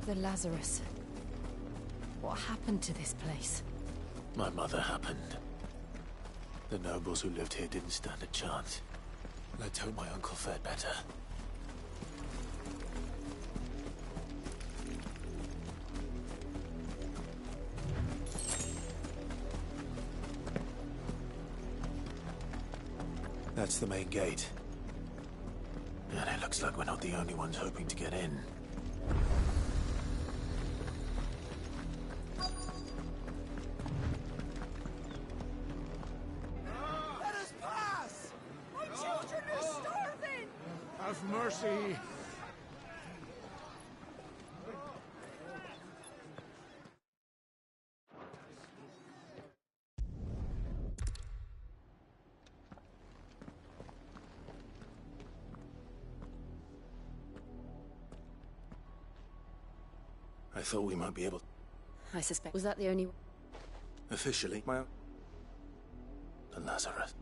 The Lazarus. What happened to this place? My mother happened. The nobles who lived here didn't stand a chance. Let's hope my uncle fared better. That's the main gate. And it looks like we're not the only ones hoping to get in. Let us pass! My children are starving! Have mercy! I thought we might be able... I suspect... Was that the only... Officially, the Lazarus.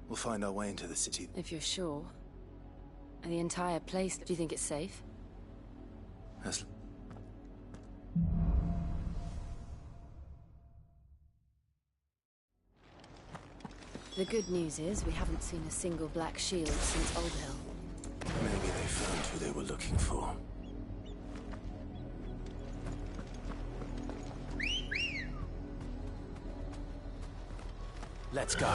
We'll find our way into the city. If you're sure. And the entire place, do you think it's safe? As... The good news is we haven't seen a single black shield since Old Hill. Maybe they found who they were looking for. Let's go.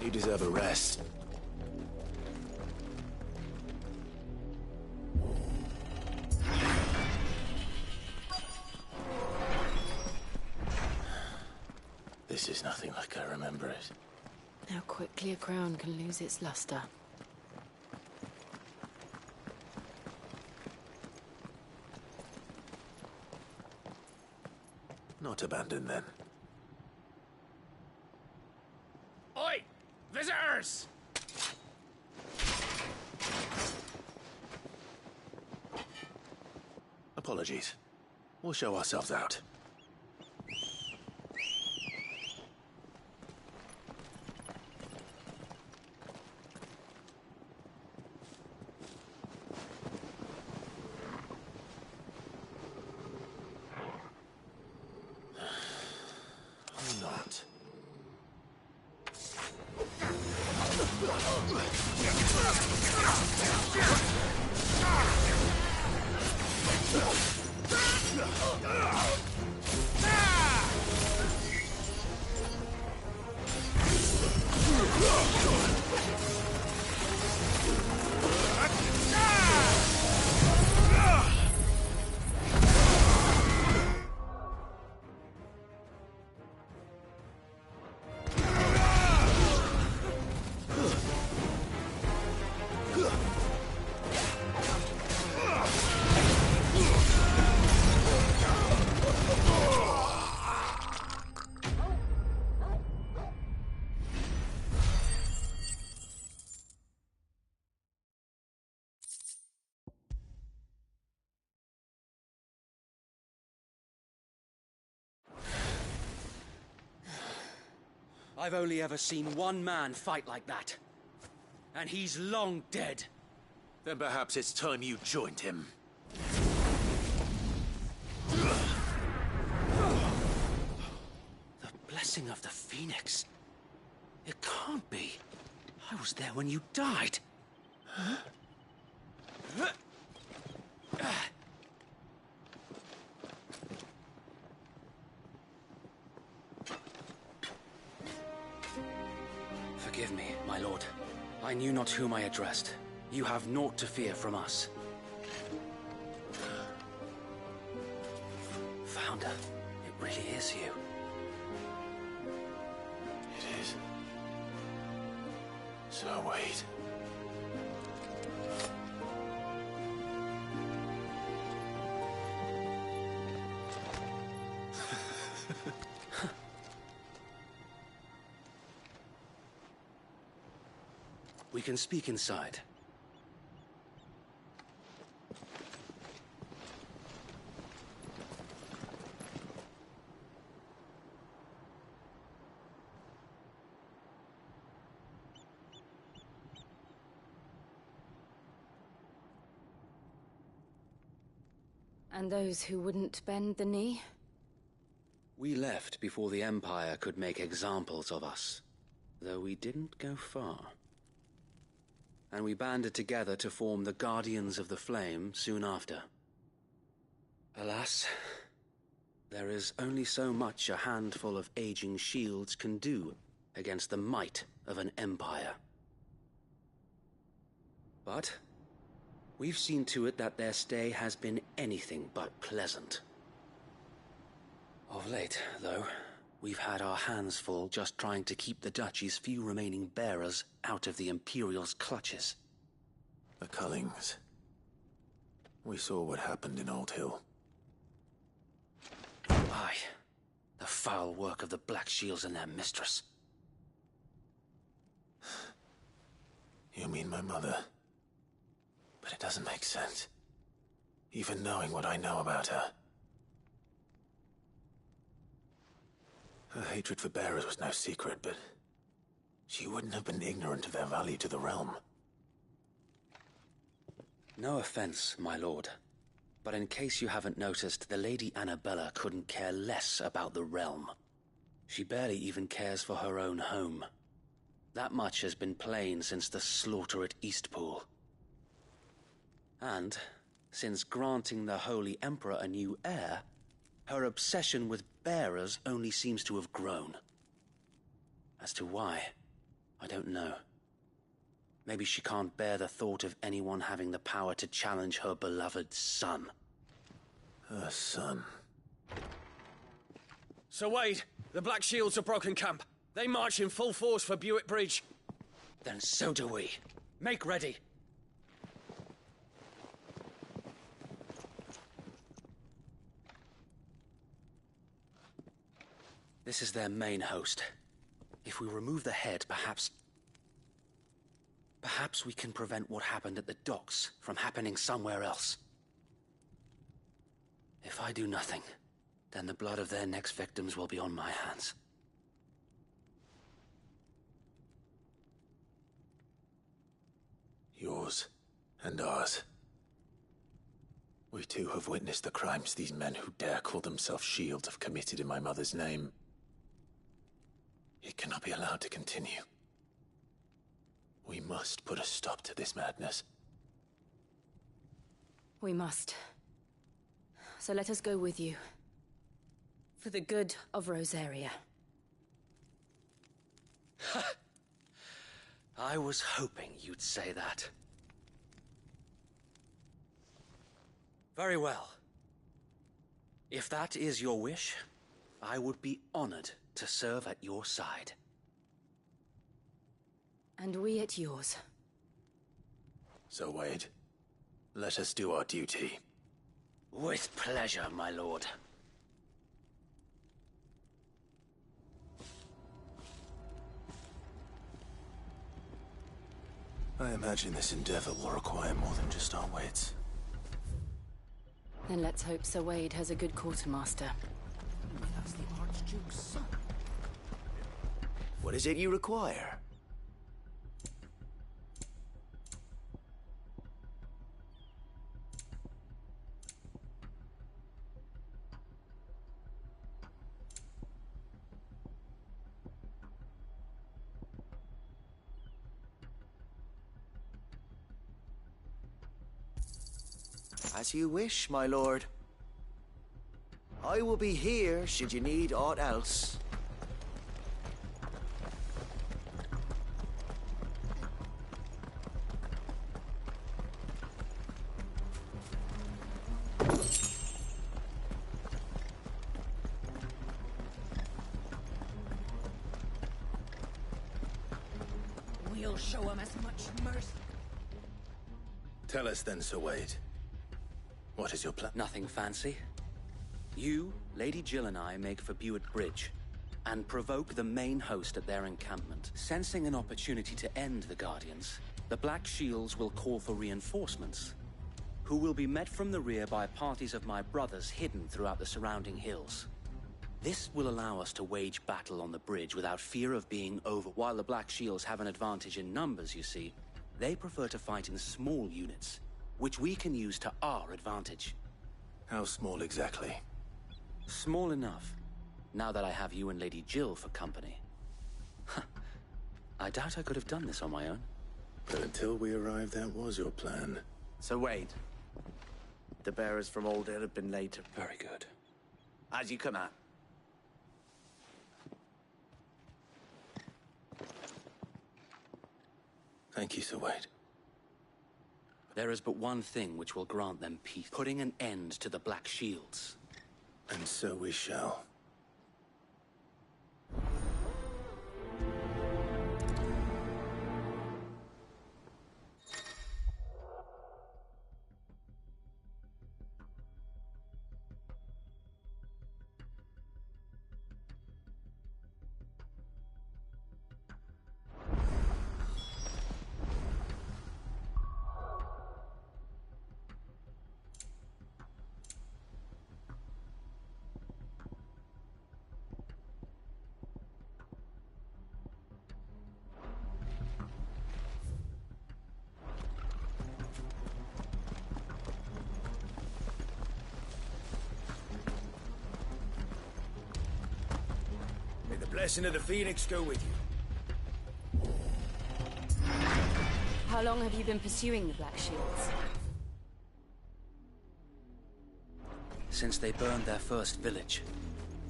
You deserve a rest. This is nothing like I remember it. How quickly a crown can lose its luster. Not abandoned then. Oi! Visitors! Apologies. We'll show ourselves out. Or not. I've only ever seen one man fight like that. And he's long dead. Then perhaps it's time you joined him. The blessing of the Phoenix. It can't be. I was there when you died. Huh? Forgive me, my lord. I knew not whom I addressed. You have naught to fear from us. Founder, it really is you. It is. So wait. We can speak inside. And those who wouldn't bend the knee? We left before the Empire could make examples of us, though we didn't go far. And we banded together to form the Guardians of the Flame soon after. Alas, there is only so much a handful of aging shields can do against the might of an empire. But we've seen to it that their stay has been anything but pleasant. Of late, though, we've had our hands full just trying to keep the Duchy's few remaining bearers out of the Imperial's clutches. The Cullings. We saw what happened in Old Hill. Aye. The foul work of the Black Shields and their mistress. You mean my mother? But it doesn't make sense. Even knowing what I know about her. Her hatred for bearers was no secret, but she wouldn't have been ignorant of their value to the realm. No offense, my lord, but in case you haven't noticed, the Lady Annabella couldn't care less about the realm. She barely even cares for her own home. That much has been plain since the slaughter at Eastpool. And, since granting the Holy Emperor a new heir, her obsession with bearers only seems to have grown. As to why, I don't know. Maybe she can't bear the thought of anyone having the power to challenge her beloved son. Her son. Sir Wade, the Black Shields have broken camp. They march in full force for Buick Bridge. Then so do we. Make ready. This is their main host. If we remove the head, perhaps we can prevent what happened at the docks from happening somewhere else. If I do nothing, then the blood of their next victims will be on my hands. Yours and ours. We too have witnessed the crimes these men who dare call themselves shields have committed in my mother's name. It cannot be allowed to continue. We must put a stop to this madness. We must. So let us go with you. For the good of Rosaria. I was hoping you'd say that. Very well. If that is your wish, I would be honored to serve at your side. And we at yours. So, Wade, let us do our duty. With pleasure, my lord. I imagine this endeavor will require more than just our wits. Then let's hope Sir Wade has a good quartermaster. That's the Archduke's son. What is it you require? As you wish, my lord. I will be here should you need aught else. We'll show him as much mercy. Tell us then, Sir Wade. What is your plan? Nothing fancy. You, Lady Jill and I make for Buick Bridge. and provoke the main host at their encampment. Sensing an opportunity to end the Guardians, the Black Shields will call for reinforcements, who will be met from the rear by parties of my brothers hidden throughout the surrounding hills. This will allow us to wage battle on the bridge without fear of being over. While the Black Shields have an advantage in numbers, you see, they prefer to fight in small units, which we can use to our advantage. How small exactly? Small enough, now that I have you and Lady Jill for company. I doubt I could have done this on my own. But until we arrived, that was your plan. So wait. The bearers from Old Hill have been laid to... Very good. As you command. Thank you, Sir Wade. There is but one thing which will grant them peace. Putting an end to the Black Shields. And so we shall. May the blessing of the Phoenix go with you. How long have you been pursuing the Black Shields? Since they burned their first village,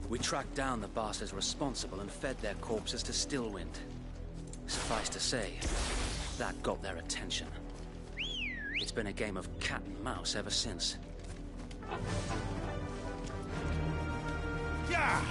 we tracked down the bastards responsible and fed their corpses to Stillwind. Suffice to say, that got their attention. It's been a game of cat and mouse ever since. Yeah!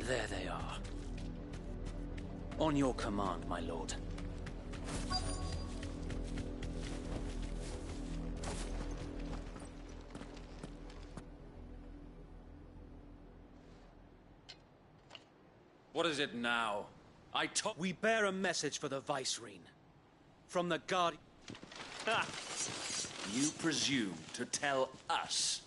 There they are. On your command, my lord. What is it now? We bear a message for the Vicereine. From the Guardian... You presume to tell us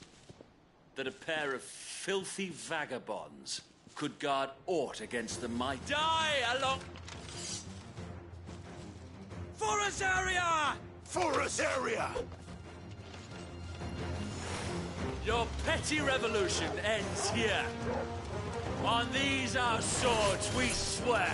that a pair of filthy vagabonds could guard aught against the might? Die along... For Rosaria! For Rosaria! Your petty revolution ends here. On these our swords we swear.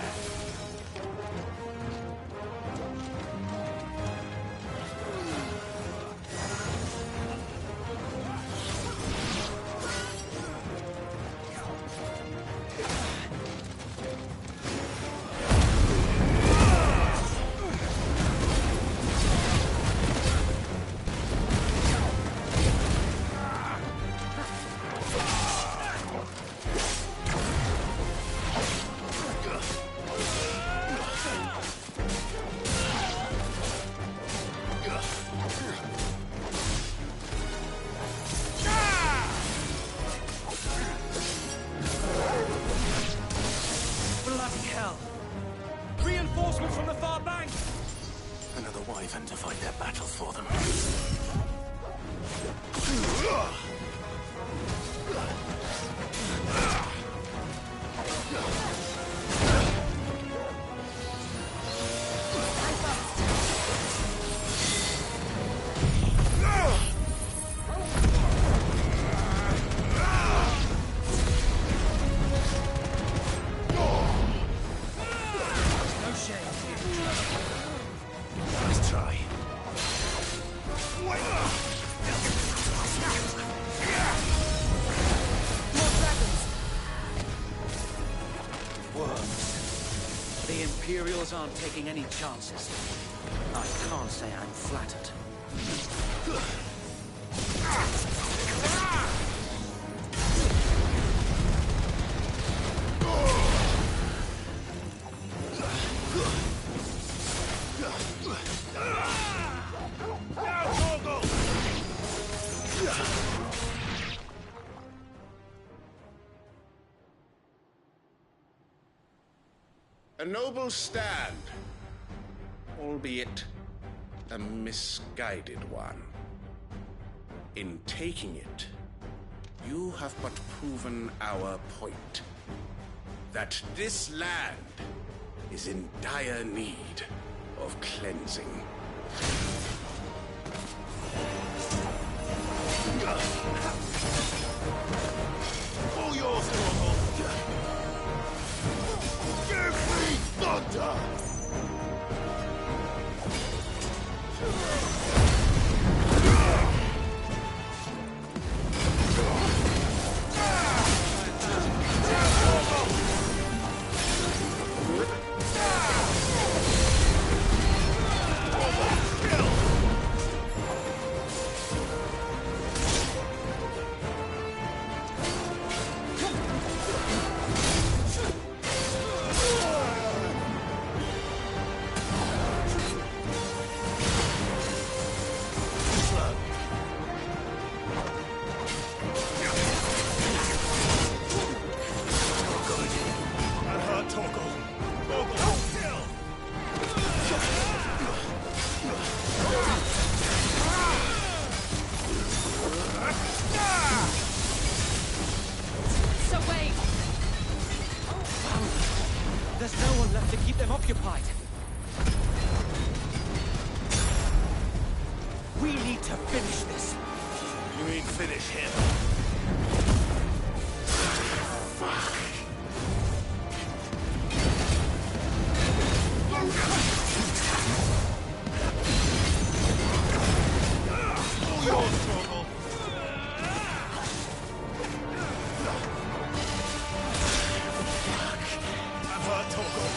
Bloody hell! Reinforcements from the far bank! Another wyvern to fight their battle for them. No shame. Let's try. More dragons! Imperials aren't taking any chances. I can't say I'm flattered. A noble stand, albeit a misguided one. In taking it, you have but proven our point. That this land is in dire need of cleansing. All yours, Normal! Give me thunder! There's no one left to keep them occupied. We need to finish this. You mean finish him? Fuck! All yours, Torgal! I've heard Torgal.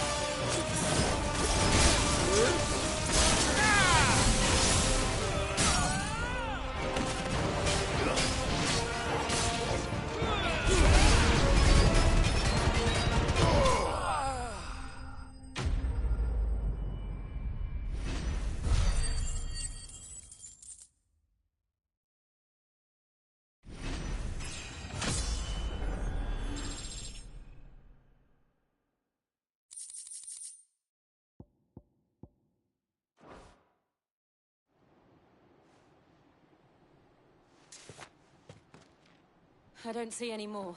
I don't see any more.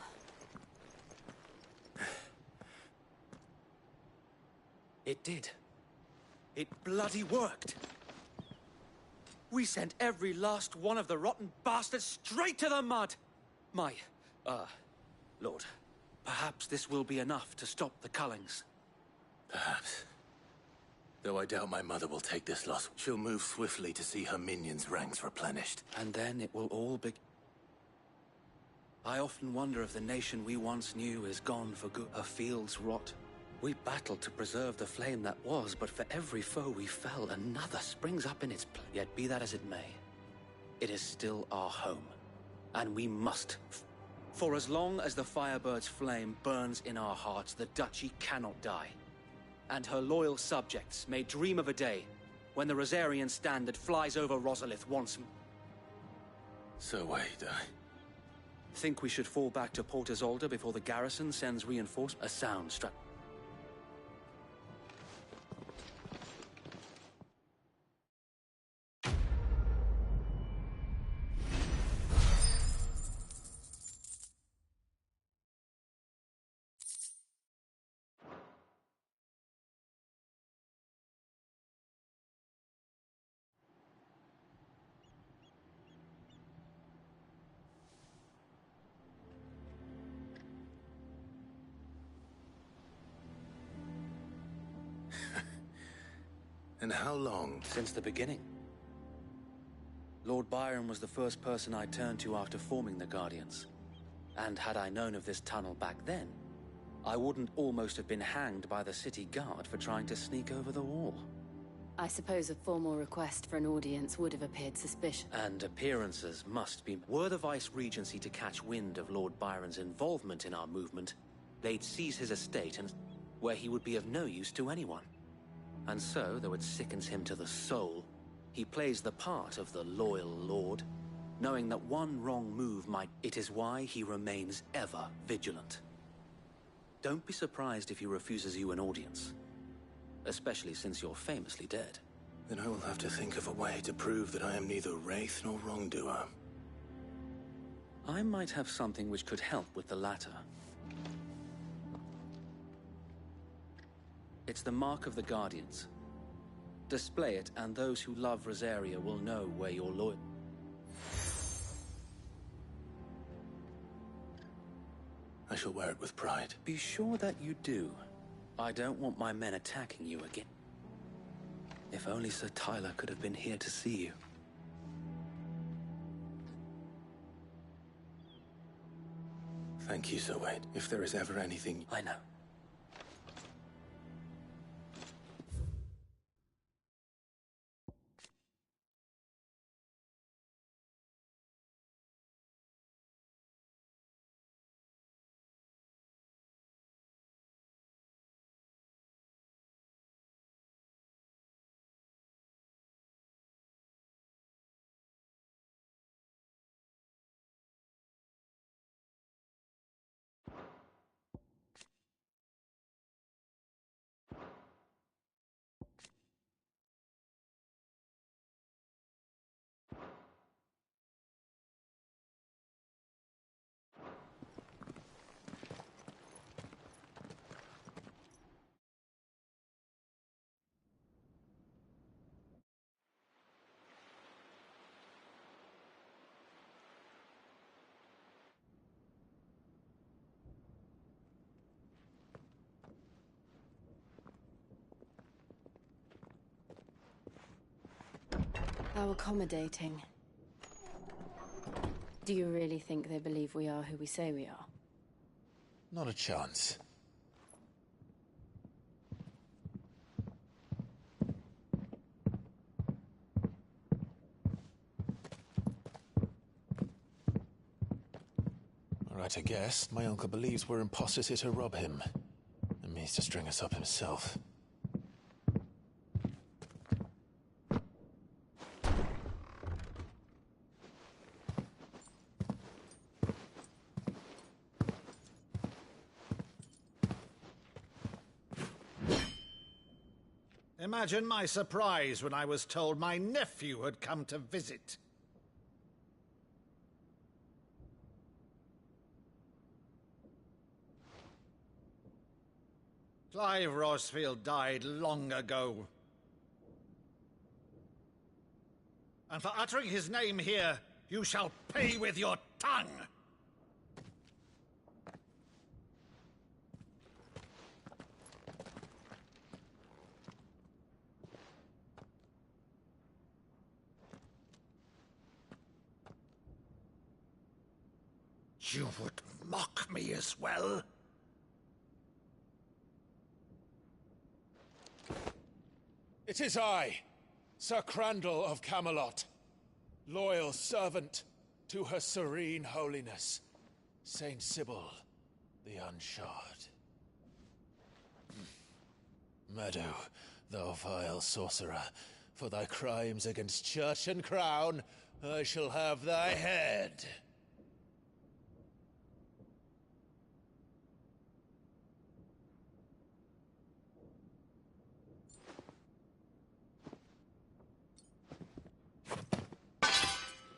It did. It bloody worked. We sent every last one of the rotten bastards straight to the mud! Lord, perhaps this will be enough to stop the Cullings. Perhaps. Though I doubt my mother will take this loss. She'll move swiftly to see her minions' ranks replenished. And then it will all be... I often wonder if the nation we once knew is gone for good. Her fields rot. We battled to preserve the flame that was, but for every foe we fell, another springs up in its place. Yet be that as it may, it is still our home. And we must. For as long as the Firebird's flame burns in our hearts, the Duchy cannot die. And her loyal subjects may dream of a day when the Rosarian standard flies over Rosalith once more. So wait, Think we should fall back to Port Isolde before the garrison sends reinforcements? A sound struck. And how long? Since the beginning. Lord Byron was the first person I turned to after forming the Guardians. And had I known of this tunnel back then, I wouldn't almost have been hanged by the city guard for trying to sneak over the wall. I suppose a formal request for an audience would have appeared suspicious. And appearances must be... Were the Vice-Regency to catch wind of Lord Byron's involvement in our movement, they'd seize his estate and... where he would be of no use to anyone. And so, though it sickens him to the soul, he plays the part of the loyal lord, knowing that one wrong move might... It is why he remains ever vigilant. Don't be surprised if he refuses you an audience. Especially since you're famously dead. Then I will have to think of a way to prove that I am neither wraith nor wrongdoer. I might have something which could help with the latter. It's the mark of the Guardians. Display it, and those who love Rosaria will know where you're loyal. I shall wear it with pride. Be sure that you do. I don't want my men attacking you again. If only Sir Tyler could have been here to see you. Thank you, Sir Wade. If there is ever anything... I know. How accommodating. Do you really think they believe we are who we say we are? Not a chance. Right, I guess. My uncle believes we're imposters here to rob him. And means to string us up himself. Imagine my surprise when I was told my nephew had come to visit. Clive Rosfield died long ago. And for uttering his name here, you shall pay with your tongue! You would mock me as well? It is I, Sir Crandall of Camelot, loyal servant to Her Serene Holiness, Saint Sybil the Unshod. Meadow, thou vile sorcerer, for thy crimes against church and crown, I shall have thy head.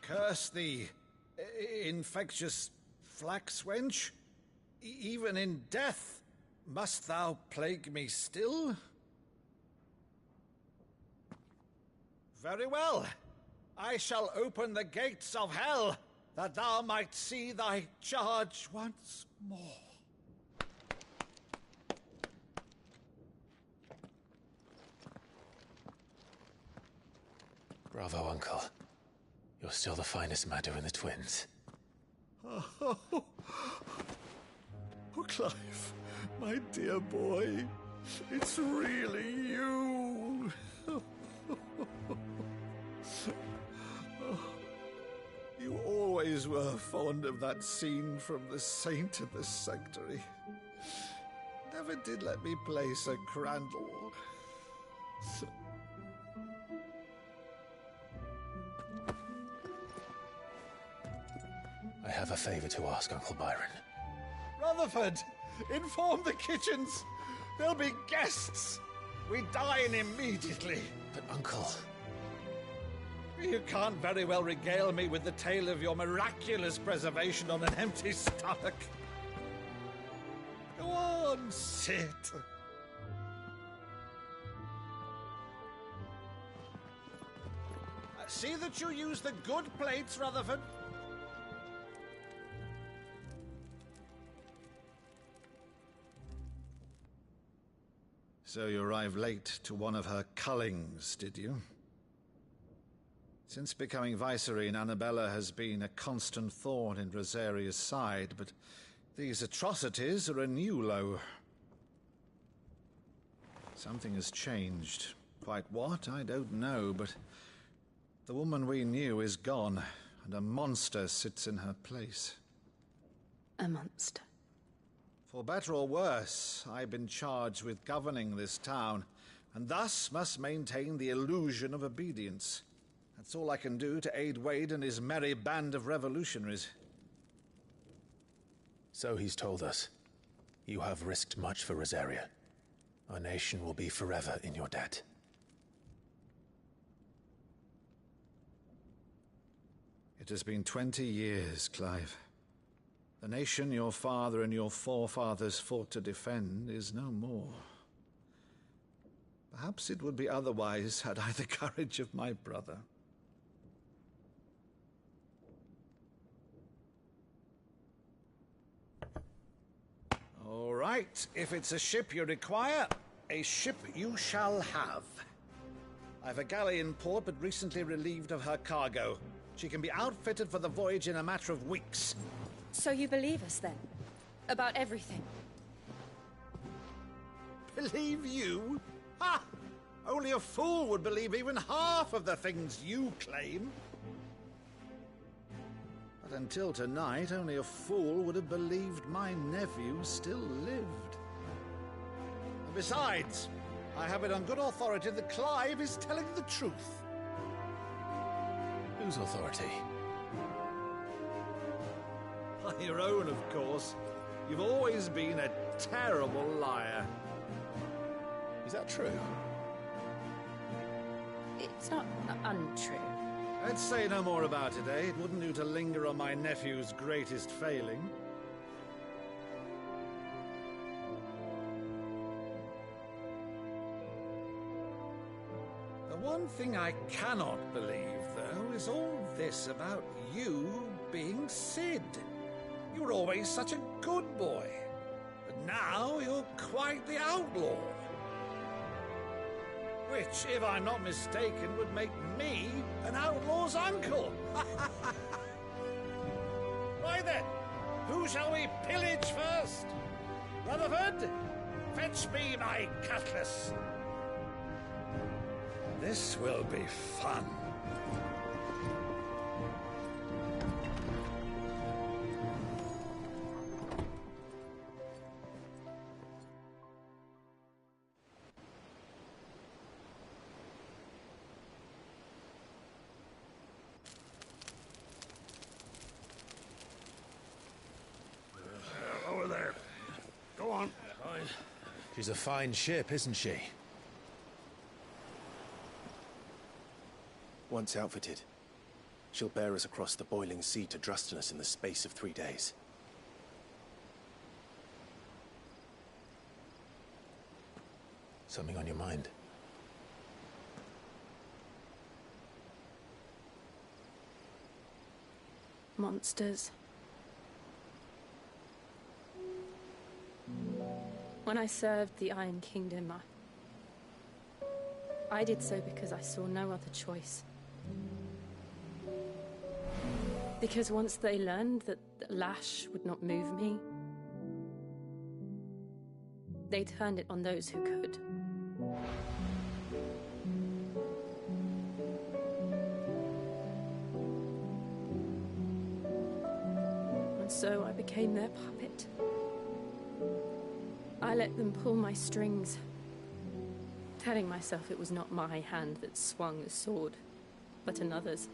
Curse thee, infectious flax wench. Even in death, must thou plague me still? Very well. I shall open the gates of hell, that thou might see thy charge once more. Bravo, Uncle. You're still the finest Meadow in the twins. Oh, Oh, Clive, my dear boy, it's really you. You always were fond of that scene from The Saint of the Sanctuary. Never did let me play Sir Crandall. I have a favor to ask, Uncle Byron. Rutherford, inform the kitchens. There'll be guests. We dine immediately. But, Uncle... You can't very well regale me with the tale of your miraculous preservation on an empty stomach. Go on, sit. See that you use the good plates, Rutherford. So you arrived late to one of her cullings, did you? Since becoming Vicereine, Annabella has been a constant thorn in Rosaria's side, but these atrocities are a new low. Something has changed. Quite what, I don't know, but the woman we knew is gone, and a monster sits in her place. A monster? For better or worse, I've been charged with governing this town, and thus must maintain the illusion of obedience. That's all I can do to aid Wade and his merry band of revolutionaries. So he's told us. You have risked much for Rosaria. Our nation will be forever in your debt. It has been 20 years, Clive. The nation your father and your forefathers fought to defend is no more. Perhaps it would be otherwise had I the courage of my brother. All right, if it's a ship you require, a ship you shall have. I've a galley in port, but recently relieved of her cargo. She can be outfitted for the voyage in a matter of weeks. So you believe us, then? About everything? Believe you? Ha! Only a fool would believe even half of the things you claim. But until tonight, only a fool would have believed my nephew still lived. And besides, I have it on good authority that Clive is telling the truth. Whose authority? By your own, of course. You've always been a terrible liar. Is that true? It's not untrue. Let's say no more about it, eh? It wouldn't do to linger on my nephew's greatest failing. The one thing I cannot believe, though, is all this about you being Sid. You were always such a good boy, but now you're quite the outlaw. Which, if I'm not mistaken, would make me an outlaw's uncle. Right then, who shall we pillage first? Rutherford, fetch me my cutlass. This will be fun. Over there. Go on. She's a fine ship, isn't she? Once outfitted, she'll bear us across the boiling sea to Drustinus in the space of 3 days. Something on your mind? Monsters. When I served the Iron Kingdom, I did so because I saw no other choice. Because once they learned that Lash would not move me, They turned it on those who could. And so I became their puppet. I let them pull my strings, telling myself it was not my hand that swung the sword, but another's.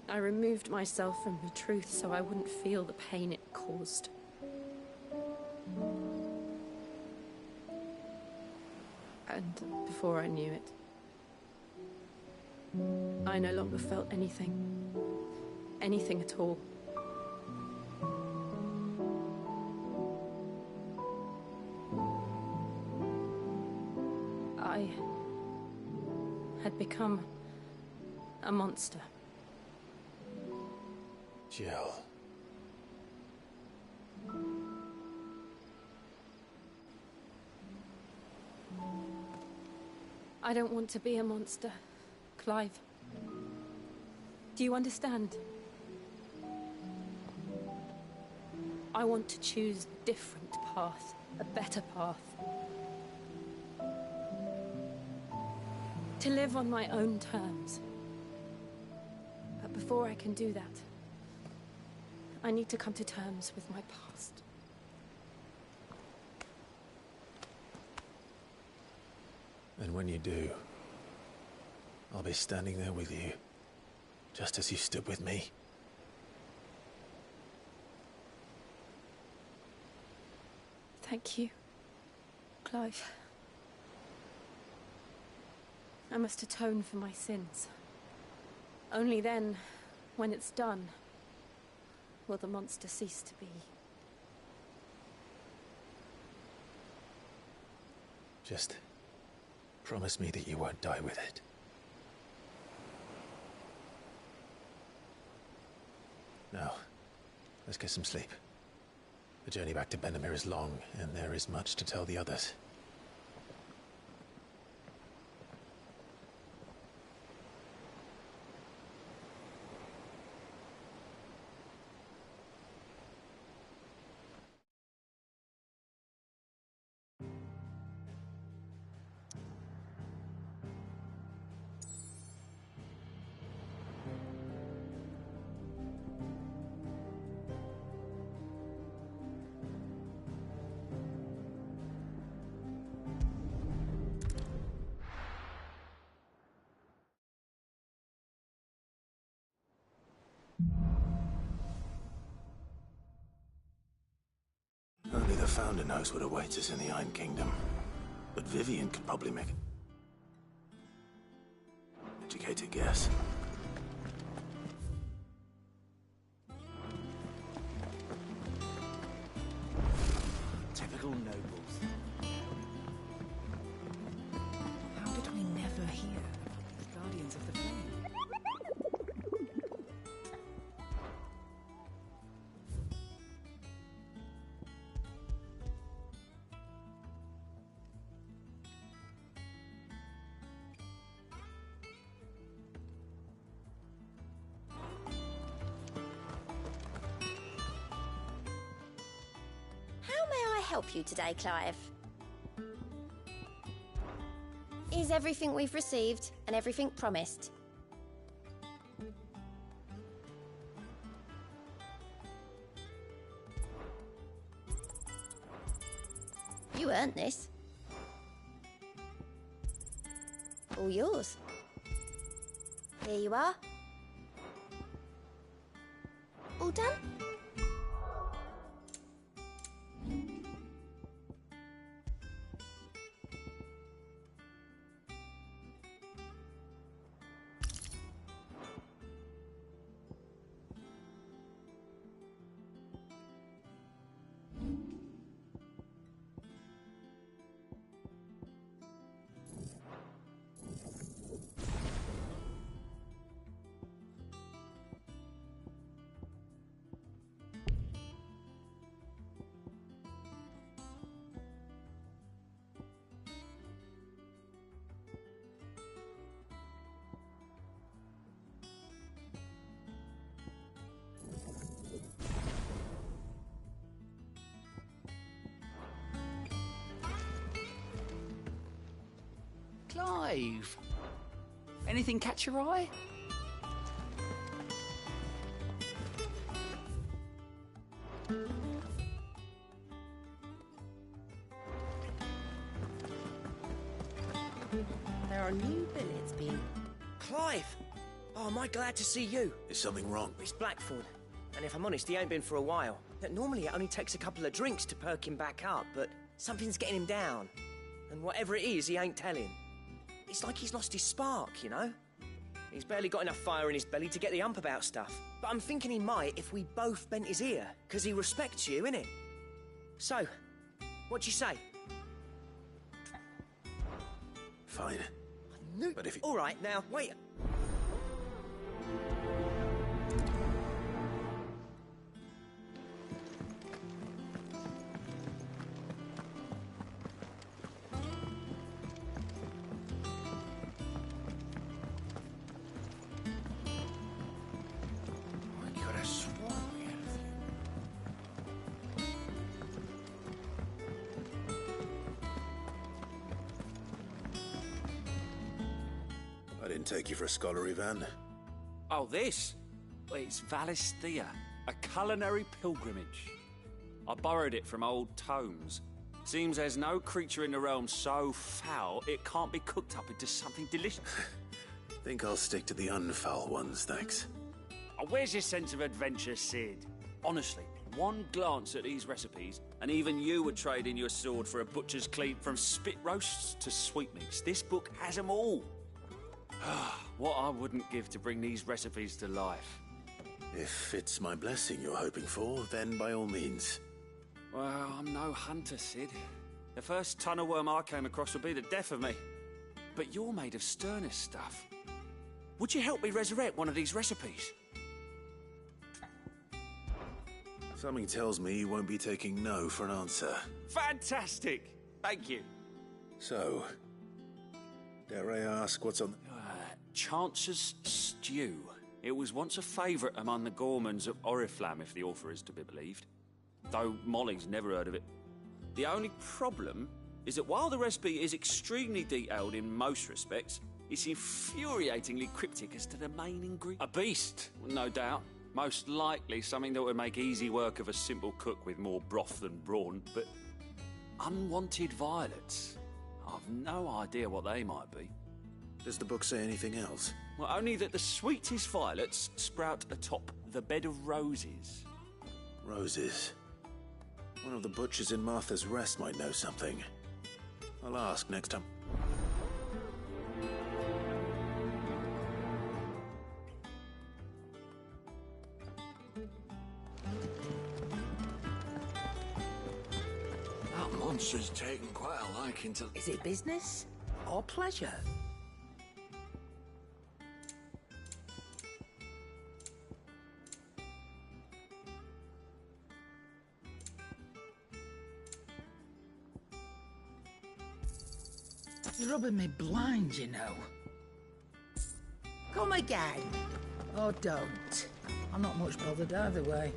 I removed myself from the truth so I wouldn't feel the pain it caused. And before I knew it, I no longer felt anything. Anything at all. I had become a monster. Jill. I don't want to be a monster, Clive. Do you understand? I want to choose a different path, a better path. To live on my own terms. But before I can do that, I need to come to terms with my past. And when you do, I'll be standing there with you, just as you stood with me. Thank you, Clive. I must atone for my sins. Only then, when it's done, will the monster cease to be. Just promise me that you won't die with it. Now, let's get some sleep. The journey back to Benamir is long, and there is much to tell the others. Only the Founder knows what awaits us in the Iron Kingdom. But Vivian could probably make an educated guess. Typical nobles. How did we never hear of the Guardians of the Flame? Help you today, Clive? Is everything we've received and everything promised? You earned this. All yours. Here you are. All done? Clive. Anything catch your eye? There are new billets being... Clive! Oh, am I glad to see you? Is something wrong? It's Blackthorn. And if I'm honest, he ain't been for a while. Normally it only takes a couple of drinks to perk him back up, but something's getting him down. And whatever it is, he ain't telling. It's like he's lost his spark, you know? He's barely got enough fire in his belly to get the ump about stuff. But I'm thinking he might if we both bent his ear, because he respects you, innit? So, what do you say? Fine. But if you... All right, now, wait. I didn't take you for a scholarly van. Oh, this? Well, it's Valisthea, a culinary pilgrimage. I borrowed it from old tomes. Seems there's no creature in the realm so foul it can't be cooked up into something delicious. Think I'll stick to the unfoul ones, thanks. Oh, where's your sense of adventure, Sid? Honestly, one glance at these recipes, and even you would trade in your sword for a butcher's clean. From spit roasts to sweetmeats, this book has them all. What I wouldn't give to bring these recipes to life. If it's my blessing you're hoping for, then by all means. Well, I'm no hunter, Sid. The first tunnel worm I came across would be the death of me. But you're made of sterner stuff. Would you help me resurrect one of these recipes? Something tells me you won't be taking no for an answer. Fantastic! Thank you. So, dare I ask what's on... Chance's Stew. It was once a favourite among the gourmands of Oriflamme, if the author is to be believed. Though Molling's never heard of it. The only problem is that while the recipe is extremely detailed in most respects, it's infuriatingly cryptic as to the main ingredient. A beast, no doubt. Most likely something that would make easy work of a simple cook with more broth than brawn, but unwanted violets. I've no idea what they might be. Does the book say anything else? Well, only that the sweetest violets sprout atop the bed of roses. Roses. One of the butchers in Martha's Rest might know something. I'll ask next time. That monster's taken quite a liking to... Is it business or pleasure? You're rubbing me blind, you know. Come again. Oh, don't. I'm not much bothered either way.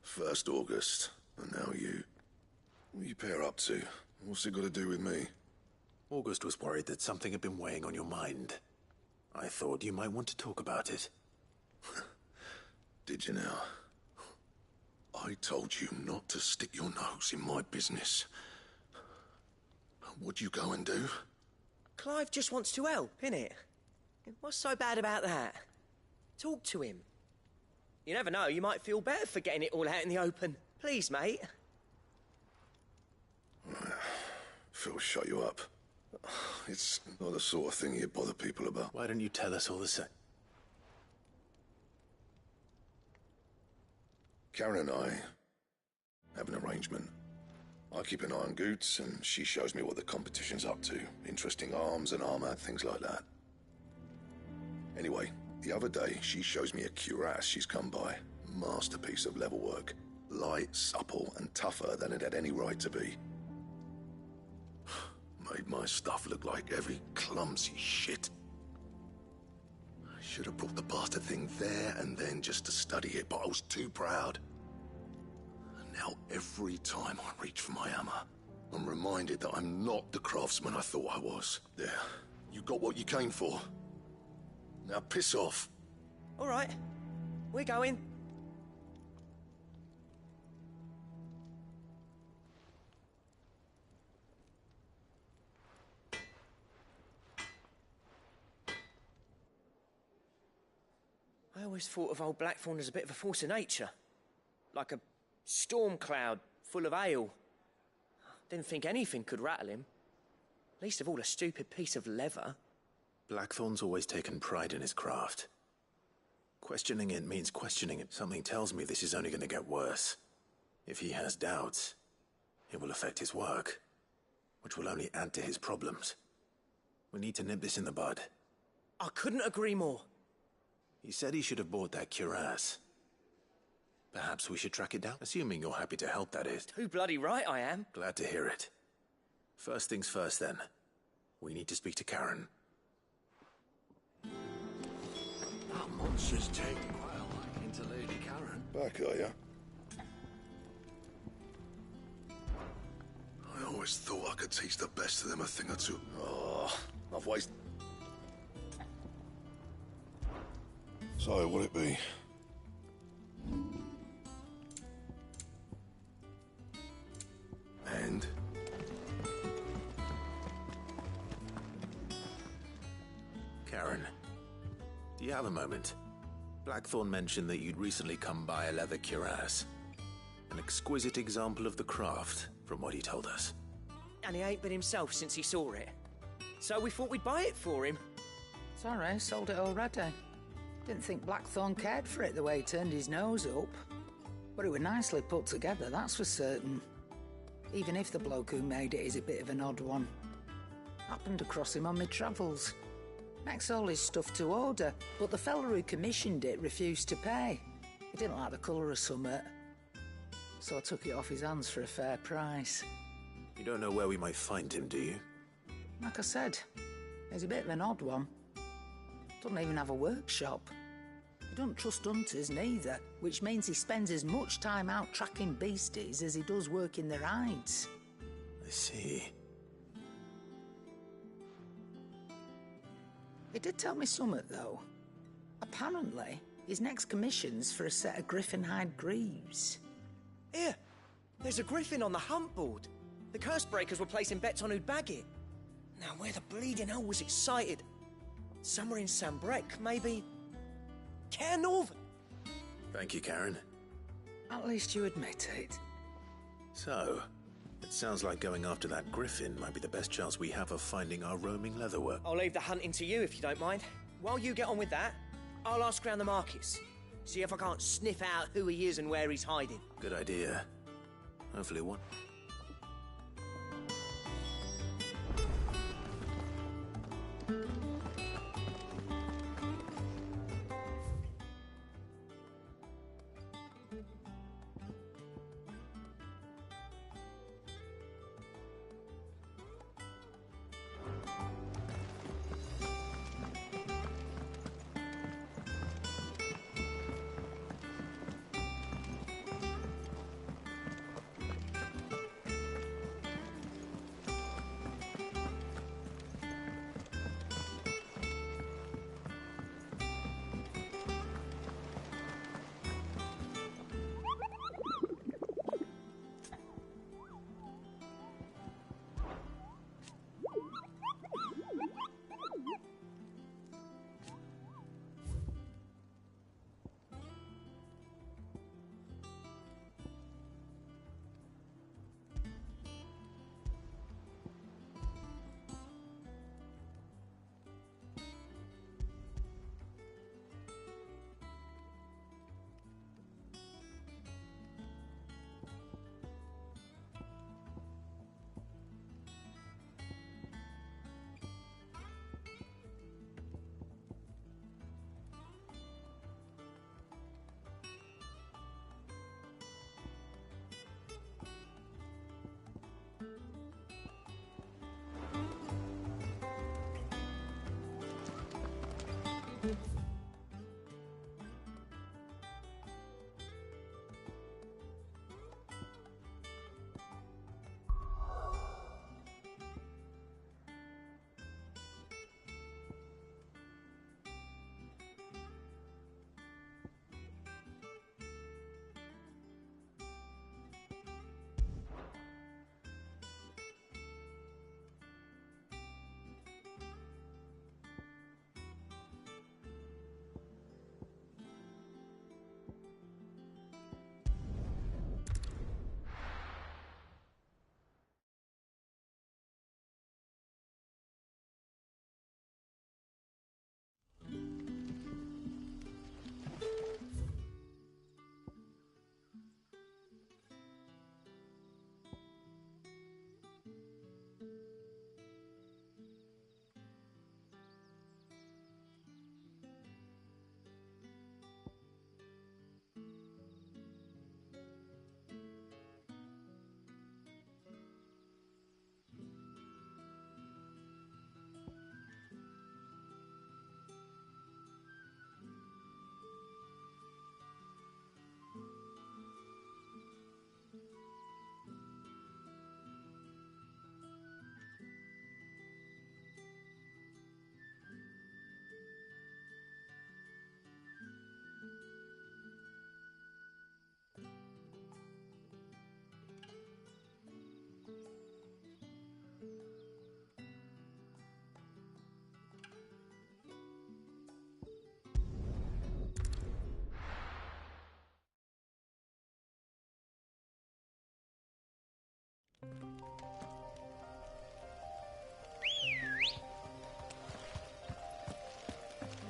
First August, and now you. What are you pair up to? What's it got to do with me? August was worried that something had been weighing on your mind. I thought you might want to talk about it. Did you now? I told you not to stick your nose in my business. What'd you go and do? Clive just wants to help, innit? What's so bad about that? Talk to him. You never know, you might feel better for getting it all out in the open. Please, mate. Phil shut you up. It's not the sort of thing you bother people about. Why don't you tell us all the same? Karen and I have an arrangement. I keep an eye on Goots, and she shows me what the competition's up to. Interesting arms and armor, things like that. Anyway, the other day, she shows me a cuirass she's come by. Masterpiece of level work. Light, supple, and tougher than it had any right to be. Made my stuff look like every clumsy shit. Should have brought the bastard thing there and then just to study it, but I was too proud. And now every time I reach for my hammer, I'm reminded that I'm not the craftsman I thought I was. There, you got what you came for. Now piss off. All right, we're going. I always thought of old Blackthorn as a bit of a force of nature. Like a storm cloud full of ale. Didn't think anything could rattle him. Least of all a stupid piece of leather. Blackthorn's always taken pride in his craft. Questioning it means questioning it. Something tells me this is only going to get worse. If he has doubts, it will affect his work, which will only add to his problems. We need to nip this in the bud. I couldn't agree more. He said he should have bought that cuirass. Perhaps we should track it down, assuming you're happy to help, that is. Too bloody right I am. Glad to hear it. First things first, then. We need to speak to Karen. That monster's taken quite a liking to Lady Karen. Back, are ya? I always thought I could teach the best of them a thing or two. Oh, I've wasted... So, what'll it be? And? Karen, do you have a moment? Blackthorn mentioned that you'd recently come by a leather cuirass. An exquisite example of the craft, from what he told us. And he ain't been himself since he saw it. So we thought we'd buy it for him. Sorry, sold it already. Didn't think Blackthorn cared for it the way he turned his nose up. But it was nicely put together, that's for certain. Even if the bloke who made it is a bit of an odd one. Happened across him on my travels. Makes all his stuff to order, but the fella who commissioned it refused to pay. He didn't like the colour of summit. So I took it off his hands for a fair price. You don't know where we might find him, do you? Like I said, he's a bit of an odd one. Doesn't even have a workshop. He doesn't trust hunters neither, which means he spends as much time out tracking beasties as he does working their hides. I see. He did tell me something, though. Apparently, his next commission's for a set of griffin hide greaves. Here, there's a griffin on the hunt board. The curse breakers were placing bets on who'd bag it. Now, where the bleeding hell was it sighted? Somewhere in Sambrec, maybe... Care Northern? Thank you, Karen. At least you admit it. So, it sounds like going after that griffin might be the best chance we have of finding our roaming leatherwork. I'll leave the hunting to you if you don't mind. While you get on with that, I'll ask around the markets. See if I can't sniff out who he is and where he's hiding. Good idea. Hopefully one.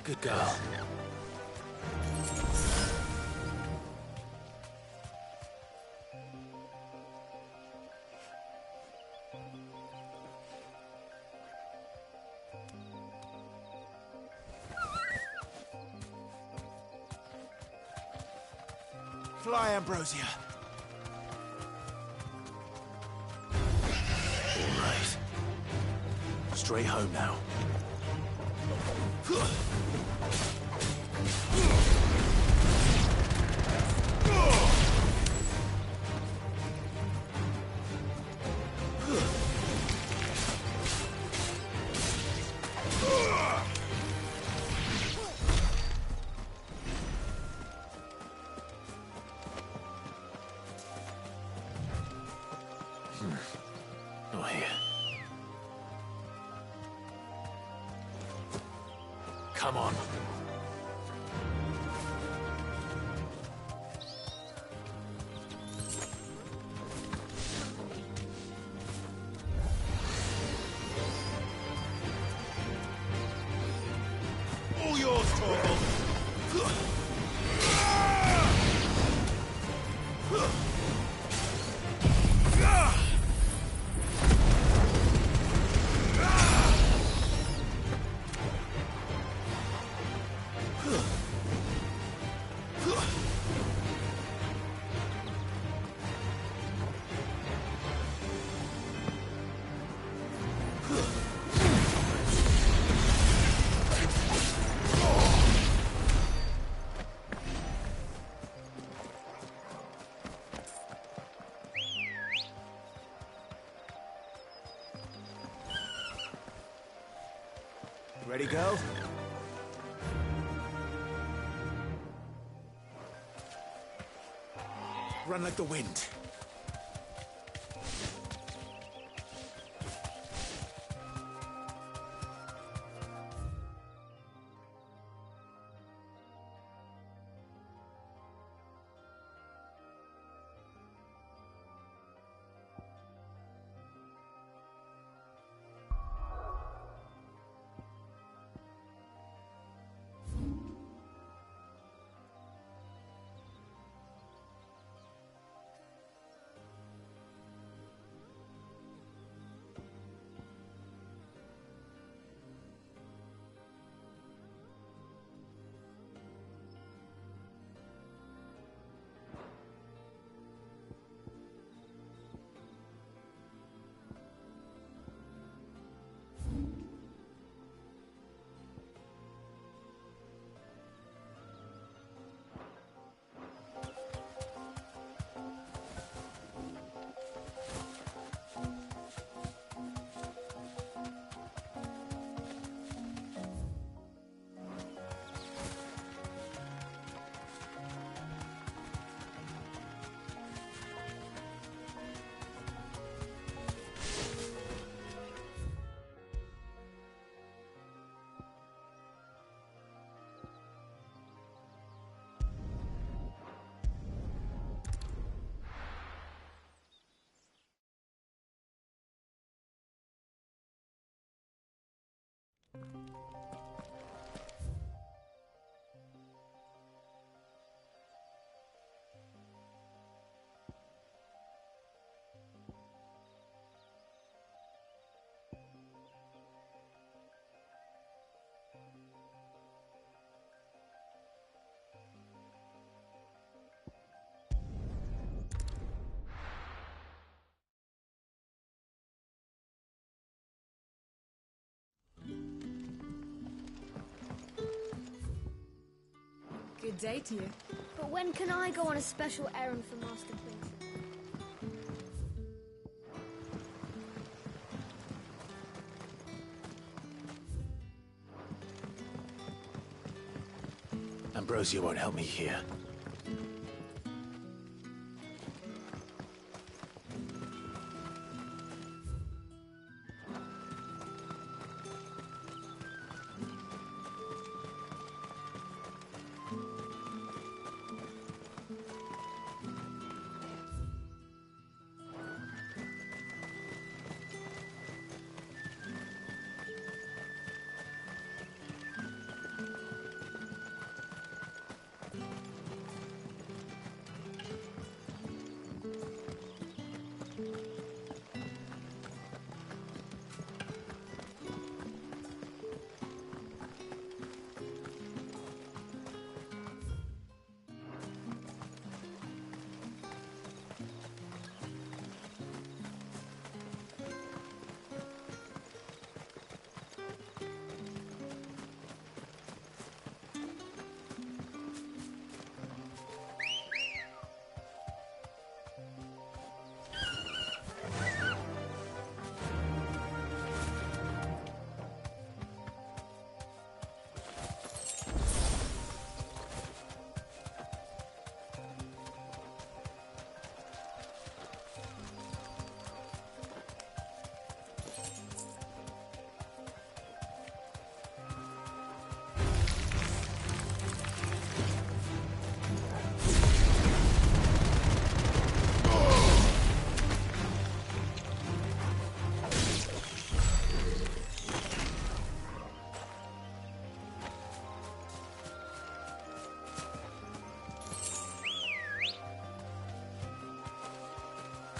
Good girl. Fly, Ambrosia. All right. Straight home now. Not here. Come on. All yours, Torvald. Ready, go? Run like the wind. Good day to you. But when can I go on a special errand for Master Quincy? Ambrosia won't help me here.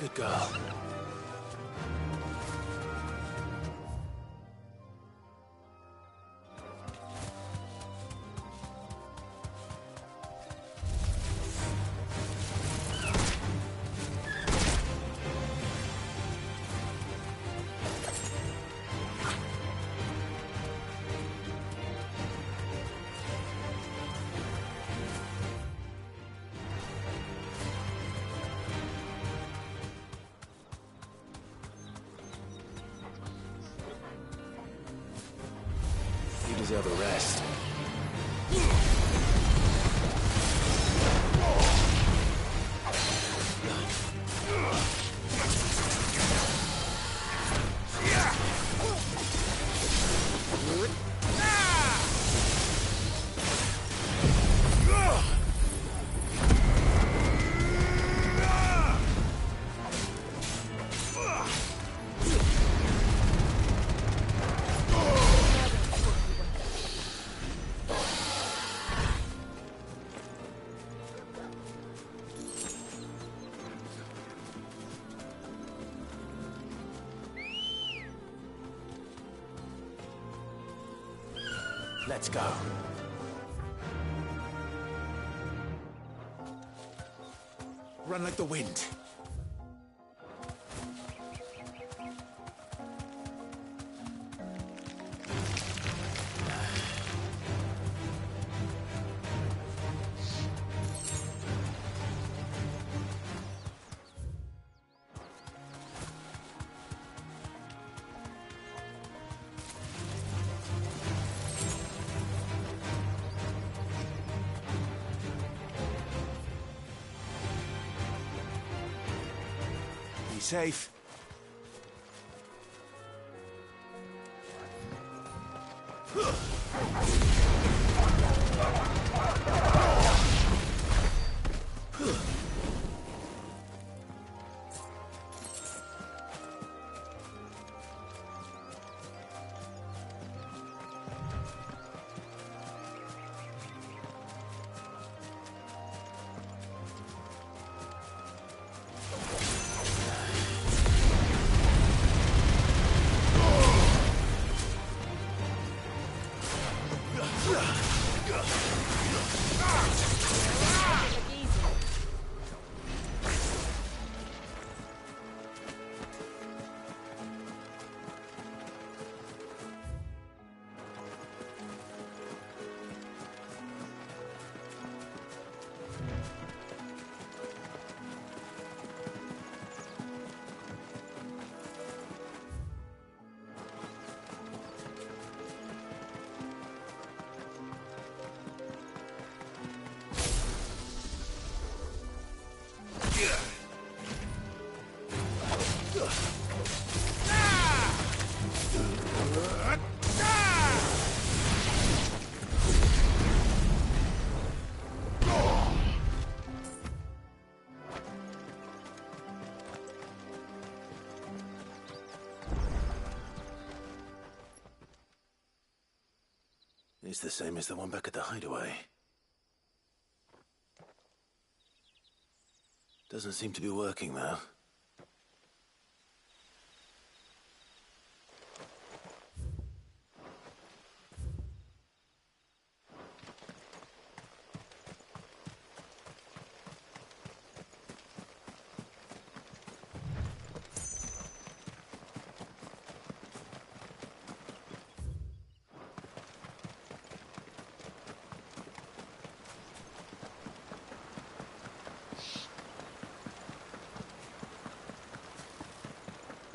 Good girl. You deserve a rest. Let's go. Run like the wind. Be safe. It's the same as the one back at the hideaway. Doesn't seem to be working, though.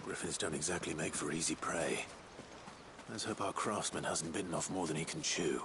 Griffins don't exactly make for easy prey. Let's hope our craftsman hasn't bitten off more than he can chew.